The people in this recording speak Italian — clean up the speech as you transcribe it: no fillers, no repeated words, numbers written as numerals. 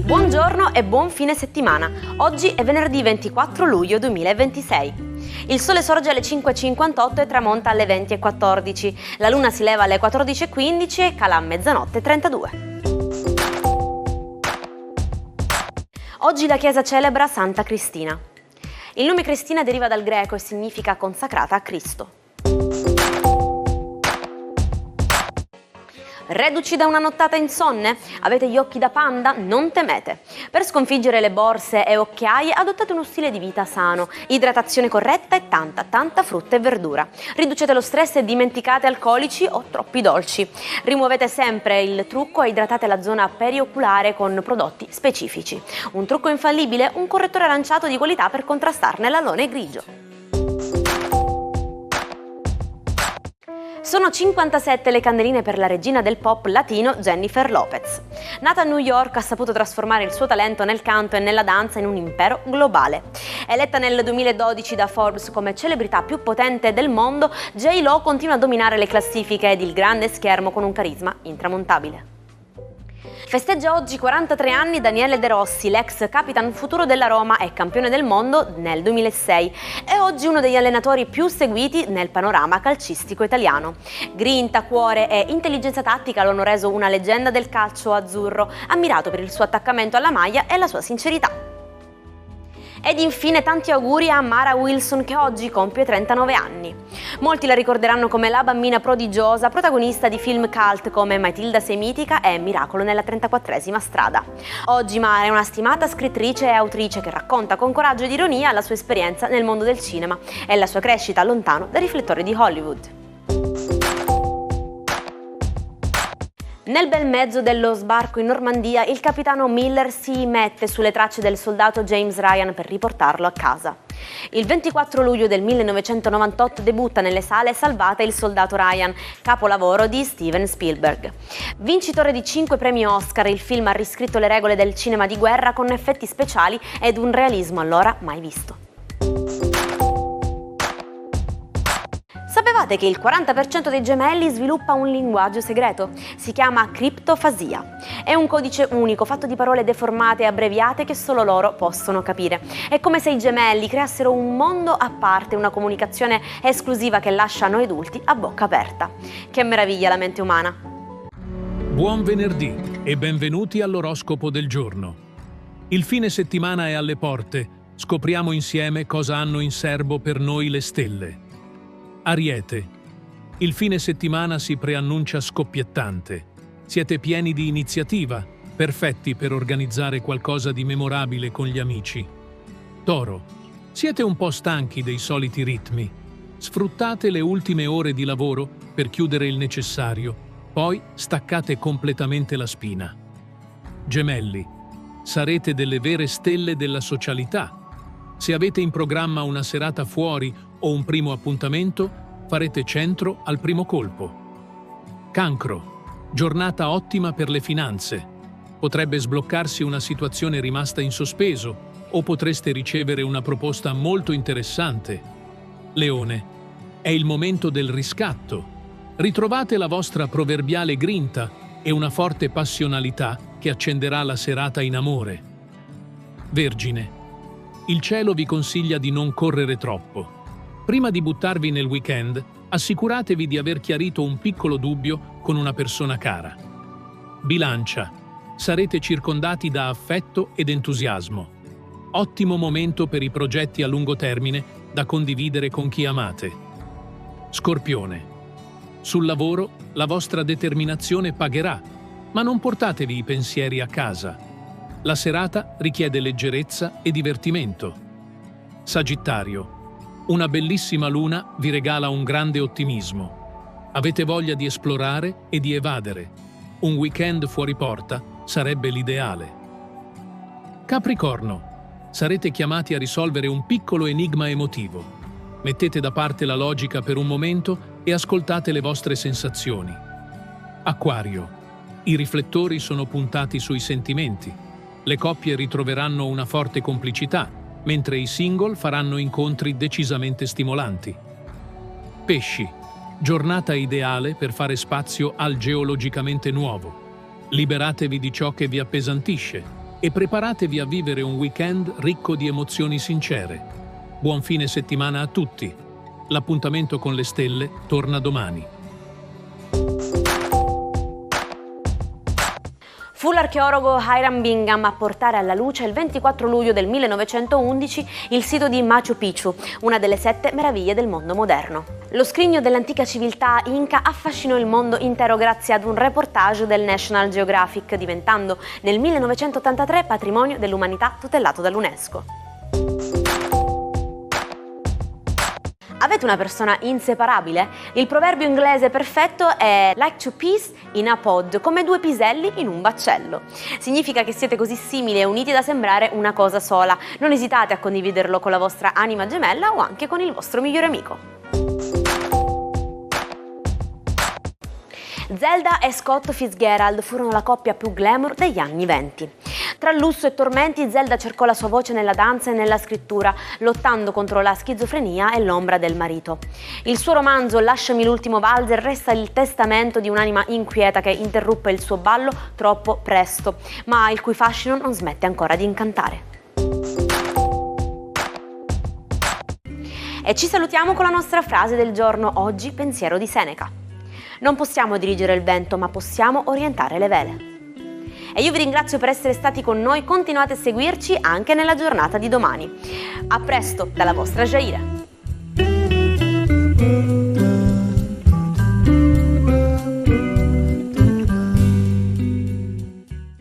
Buongiorno e buon fine settimana. Oggi è venerdì 24 luglio 2026. Il sole sorge alle 5:58 e tramonta alle 20:14. La luna si leva alle 14:15 e cala a mezzanotte 32. Oggi la chiesa celebra Santa Cristina. Il nome Cristina deriva dal greco e significa consacrata a Cristo. Reduci da una nottata insonne? Avete gli occhi da panda? Non temete. Per sconfiggere le borse e occhiaie adottate uno stile di vita sano, idratazione corretta e tanta frutta e verdura. Riducete lo stress e dimenticate alcolici o troppi dolci. Rimuovete sempre il trucco e idratate la zona perioculare con prodotti specifici. Un trucco infallibile? Un correttore aranciato di qualità per contrastarne l'alone grigio. Sono 57 le candeline per la regina del pop latino Jennifer Lopez. Nata a New York, ha saputo trasformare il suo talento nel canto e nella danza in un impero globale. Eletta nel 2012 da Forbes come celebrità più potente del mondo, J.Lo continua a dominare le classifiche ed il grande schermo con un carisma intramontabile. Festeggia oggi 43 anni Daniele De Rossi, l'ex capitan futuro della Roma e campione del mondo nel 2006. È oggi uno degli allenatori più seguiti nel panorama calcistico italiano. Grinta, cuore e intelligenza tattica lo hanno reso una leggenda del calcio azzurro, ammirato per il suo attaccamento alla maglia e la sua sincerità. Ed infine tanti auguri a Mara Wilson, che oggi compie 39 anni. Molti la ricorderanno come la bambina prodigiosa, protagonista di film cult come Matilda sei mitica e Miracolo nella 34esima strada. Oggi Mara è una stimata scrittrice e autrice che racconta con coraggio ed ironia la sua esperienza nel mondo del cinema e la sua crescita lontano dai riflettori di Hollywood. Nel bel mezzo dello sbarco in Normandia, il capitano Miller si mette sulle tracce del soldato James Ryan per riportarlo a casa. Il 24 luglio del 1998 debutta nelle sale Salvate il soldato Ryan, capolavoro di Steven Spielberg. Vincitore di 5 premi Oscar, il film ha riscritto le regole del cinema di guerra con effetti speciali ed un realismo allora mai visto. Sapevate che il 40% dei gemelli sviluppa un linguaggio segreto? Si chiama criptofasia. È un codice unico fatto di parole deformate e abbreviate che solo loro possono capire. È come se i gemelli creassero un mondo a parte, una comunicazione esclusiva che lascia noi adulti a bocca aperta. Che meraviglia la mente umana! Buon venerdì e benvenuti all'oroscopo del giorno. Il fine settimana è alle porte. Scopriamo insieme cosa hanno in serbo per noi le stelle. Ariete. Il fine settimana si preannuncia scoppiettante. Siete pieni di iniziativa, perfetti per organizzare qualcosa di memorabile con gli amici. Toro. Siete un po' stanchi dei soliti ritmi. Sfruttate le ultime ore di lavoro per chiudere il necessario, poi staccate completamente la spina. Gemelli. Sarete delle vere stelle della socialità. Se avete in programma una serata fuori o un primo appuntamento, farete centro al primo colpo. Cancro. Giornata ottima per le finanze. Potrebbe sbloccarsi una situazione rimasta in sospeso o potreste ricevere una proposta molto interessante. Leone. È il momento del riscatto. Ritrovate la vostra proverbiale grinta e una forte passionalità che accenderà la serata in amore. Vergine. Il cielo vi consiglia di non correre troppo. Prima di buttarvi nel weekend, assicuratevi di aver chiarito un piccolo dubbio con una persona cara. Bilancia. Sarete circondati da affetto ed entusiasmo. Ottimo momento per i progetti a lungo termine da condividere con chi amate. Scorpione. Sul lavoro la vostra determinazione pagherà, ma non portatevi i pensieri a casa. La serata richiede leggerezza e divertimento. Sagittario. Una bellissima luna vi regala un grande ottimismo. Avete voglia di esplorare e di evadere. Un weekend fuori porta sarebbe l'ideale. Capricorno. Sarete chiamati a risolvere un piccolo enigma emotivo. Mettete da parte la logica per un momento e ascoltate le vostre sensazioni. Acquario. I riflettori sono puntati sui sentimenti. Le coppie ritroveranno una forte complicità, mentre i single faranno incontri decisamente stimolanti. Pesci. Giornata ideale per fare spazio al geologicamente nuovo. Liberatevi di ciò che vi appesantisce e preparatevi a vivere un weekend ricco di emozioni sincere. Buon fine settimana a tutti. L'appuntamento con le stelle torna domani. Fu l'archeologo Hiram Bingham a portare alla luce il 24 luglio del 1911 il sito di Machu Picchu, una delle 7 meraviglie del mondo moderno. Lo scrigno dell'antica civiltà inca affascinò il mondo intero grazie ad un reportage del National Geographic, diventando nel 1983 patrimonio dell'umanità tutelato dall'UNESCO. Avete una persona inseparabile? Il proverbio inglese perfetto è like two peas in a pod, come 2 piselli in un baccello. Significa che siete così simili e uniti da sembrare una cosa sola. Non esitate a condividerlo con la vostra anima gemella o anche con il vostro migliore amico. Zelda e Scott Fitzgerald furono la coppia più glamour degli anni '20. Tra lusso e tormenti, Zelda cercò la sua voce nella danza e nella scrittura, lottando contro la schizofrenia e l'ombra del marito. Il suo romanzo Lasciami l'ultimo valzer resta il testamento di un'anima inquieta che interruppe il suo ballo troppo presto, ma il cui fascino non smette ancora di incantare. E ci salutiamo con la nostra frase del giorno, oggi pensiero di Seneca. Non possiamo dirigere il vento, ma possiamo orientare le vele. E io vi ringrazio per essere stati con noi, continuate a seguirci anche nella giornata di domani. A presto dalla vostra Jaira.